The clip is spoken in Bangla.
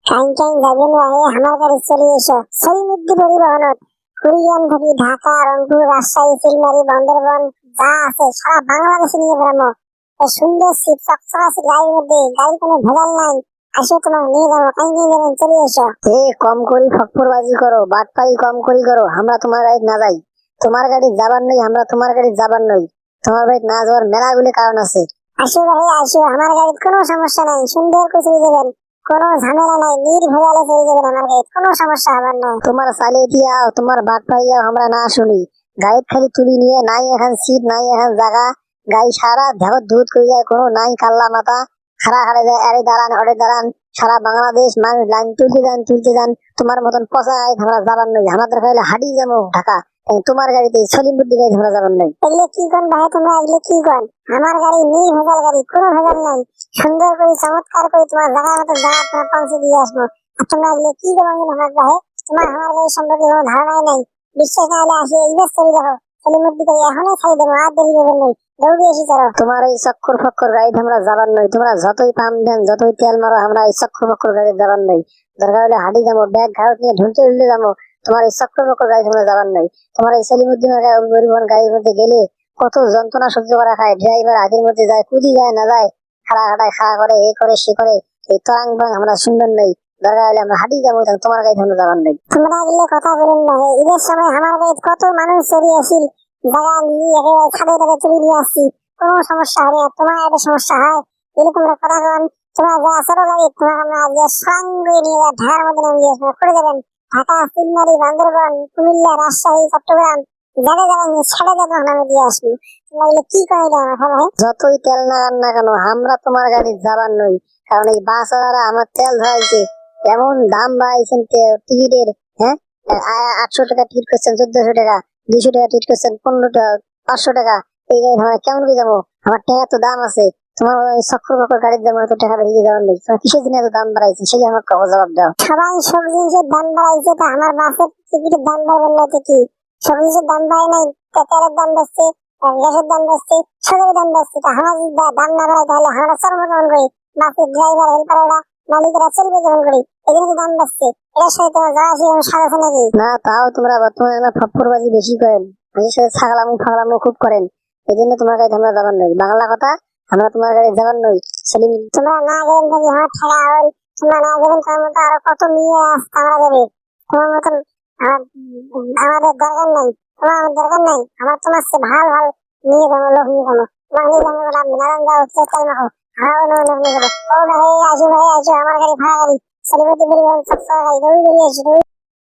কাইন কাইন যাবেন ভাই, আমার গাড়ি চলে এসো। সলিমুদ্দি পরিবহনত কুড়িগ্রাম থেকে ঢাকা, রংপুর, রাজশাহী, চিলমারি, বান্দরবান যা আছে সারা বাংলাদেশে নিয়ে বেড়াবো। এই সুন্দর সিট, চকচকা সিট গাড়ির মধ্যে, গাড়ি কোনো ভেজাল নাই। আসো তোমার নিয়ে যাবো, কাইন কাইন যাবেন, চলে এসো। কম করি ফক্করবাজি করো, বাটপাই কম করি করো। আমরা তোমার গাড়ি না যাই, তোমার গাড়ি যাবার নই, আমরা তোমার গাড়ি যাবার নই। তোমার বাড়ি না যাওয়ার মেলাগুলি কারণ আছে। আসো ভাই আসো, আমার গাড়ির কোনো সমস্যা নাই, সুন্দর করে চলে যাবেন, কোনো ঝামেলা নাই, নির্ভেজালে চলে যাবেন আমার গাড়ি, কোনো সমস্যা হবার নাই। তোমার চালিয়ে দিয়াও, তোমার বাট পাইয়াও আমরা না শুনি। গাড়ি খালি তুলি নিয়ে নাই এখন সিট, নাই এখন জায়গা, গাড়ি সারা দেহ ধুত করে যায়, কোনো নাই কাল্লা মাথা, খাড়া খাড়া যায়, আরে দাঁড়ান ওরে দাঁড়ান। সারা বাংলাদেশ মানুষ লাইন তুলতে যান। তোমার মতন পচা গাড়ি আমরা যাবার নই, আমাদের খাইলে হাঁটি যাবো ঢাকা। তোমার গাড়িতে সলিমুদ্দি গাড়ি আমরা যাবার নই। এগুলো কি কন ভাই, তোমরা এগুলো কি কন? আমার গাড়ি নির্ভেজাল গাড়ি, কোনো ভেজাল নাই, সুন্দর করে চমৎকার করে তোমার জায়গা মতো জায়গা তোমার পৌঁছে দিয়ে আসবো। আর তোমরা এগুলো কি করবেন আমার ভাই? তোমার আমার গাড়ি সম্পর্কে কোনো ধারণাই নাই। বিশ্বাস না হলে আসি ইনভেস্ট করে দেখো, সলিমুদ্দি গাড়ি এখনই ছাড়ি দেবো, আর দেরি করবেন নাই, দৌড়ে এসে চলো। তোমার এই চক্কর ফক্কর গাড়িতে আমরা যাবার নই। তোমরা যতই পাম্প দেন, যতই তেল মারো, আমরা এই চক্কর ফক্কর গাড়ি যাবার নই। দরকার হলে হাঁটি যাবো, ব্যাগ ঘাড় নিয়ে ঢুলতে যাবো। তোমার এই চক্কর ফক্কর গাড়ি তোমরা যাবার নই। তোমার এই সলিমুদ্দিনের পরিবহন গাড়ির মধ্যে গেলে কত যন্ত্রণা সহ্য করা খায়। ড্রাইভার হাতের মধ্যে যায়, কুদি যায় না যায়, খাড়া খাড়ায় খাড়া করে, এ করে সে করে। এই তরাং বাং আমরা সুন্দর নই। দরকার হলে আমরা হাঁটি যাবো, তোমার গাড়ি তোমরা যাবার নই। তোমরা এগুলো কথা বলেন না, ঈদের সময় আমার গাড়ি কত মানুষ চলে আসিল, জায়গা নিয়ে একেবারে ছাদে তাদের চলে নিয়ে আসছি, কোনো সমস্যা হয় না। তোমার একটা সমস্যা হয়, এরকম কথা বলেন। তোমরা যা আসলো গাড়ি, তোমার আমরা আজকে সঙ্গে নিয়ে ঢাকার মধ্যে নামিয়ে করে দেবেন। ঢাকা, চিলমারি, বান্দরবান, কুমিল্লা, রাজশাহী, চট্টগ্রাম যারা যারা ছেড়ে যাবো নামে দিয়ে আসবি। তোমরা কি করে ভাই? যতই তেল না না কেন, আমরা তোমার গাড়ি যাবার নই। কারণ এই বাস আমার তেল ধরাইছে, এমন দাম বাড়াইছেন টিকিটের। হ্যাঁ, 800 টাকা টিকিট করছেন, 1400 টাকা, 200 টাকা টিকিট করছেন, 15 টাকা, 500 টাকা। এই গাড়ি আমরা কেমন করে যাবো? আমার টাকা তো দাম আছে। তোমার ওই চক্কর বক্কর গাড়ির দাম এত টাকা বেরিয়ে যাওয়ার নেই। তোমার কিসের দিনে এত দাম বাড়াইছে, সেই আমার জবাব দাও। সবাই সব জিনিসের দাম বাড়াইছে, তো আমার বাসের টিকিটের দাম বাড়বে না তো কি? সব জিনিসের দাম বাড়ে নাই, তেলের দাম বাড়ছে, গ্যাসের দাম বাড়ছে, সবের দাম বাড়ছে। তো আমার যদি দাম না বাড়ায় তাহলে আমরা চলবো কেমন করি? বাসের ড্রাইভার, হেল্পাররা, মালিকেরা চলবে কেমন করি? এখানে দাম বাড়ছে, এটার সাথে তোমার যা আছে সাথে নাকি না? তাও তোমরা বর্তমানে ফক্করবাজি বেশি করেন, মাঝে সাথে ছাগলামু ফাগলামু খুব করেন। এই জন্য তোমার গাড়ি আমরা যাবার নই। বাংলা কথা, আমরা তোমার গাড়ি যাবার নই। সেলিম, তোমরা না গেলেন যদি আমার ঠেলা হল, তোমরা না যাবেন তোমার মতো আরো কত নিয়ে আসতে আমরা দেবে। তোমার মতন আমাদের দরকার নাই, তোমার আমার দরকার নাই। আমার তোমার সে ভালো ভালো নিয়ে যাবো, লোক নিয়ে যাবো। তোমার নিয়ে যাবো বলে আপনি নারায়ণ যাবো, তেল মাখো, নিয়ে যাবো। ও ভাই আসো ভাই আসো, আমার গাড়ি ভাড়া গাড়ি, সেলিব্রিটি পরিবহন, সব গাড়ি দৌড়ি বেরিয়ে আসি।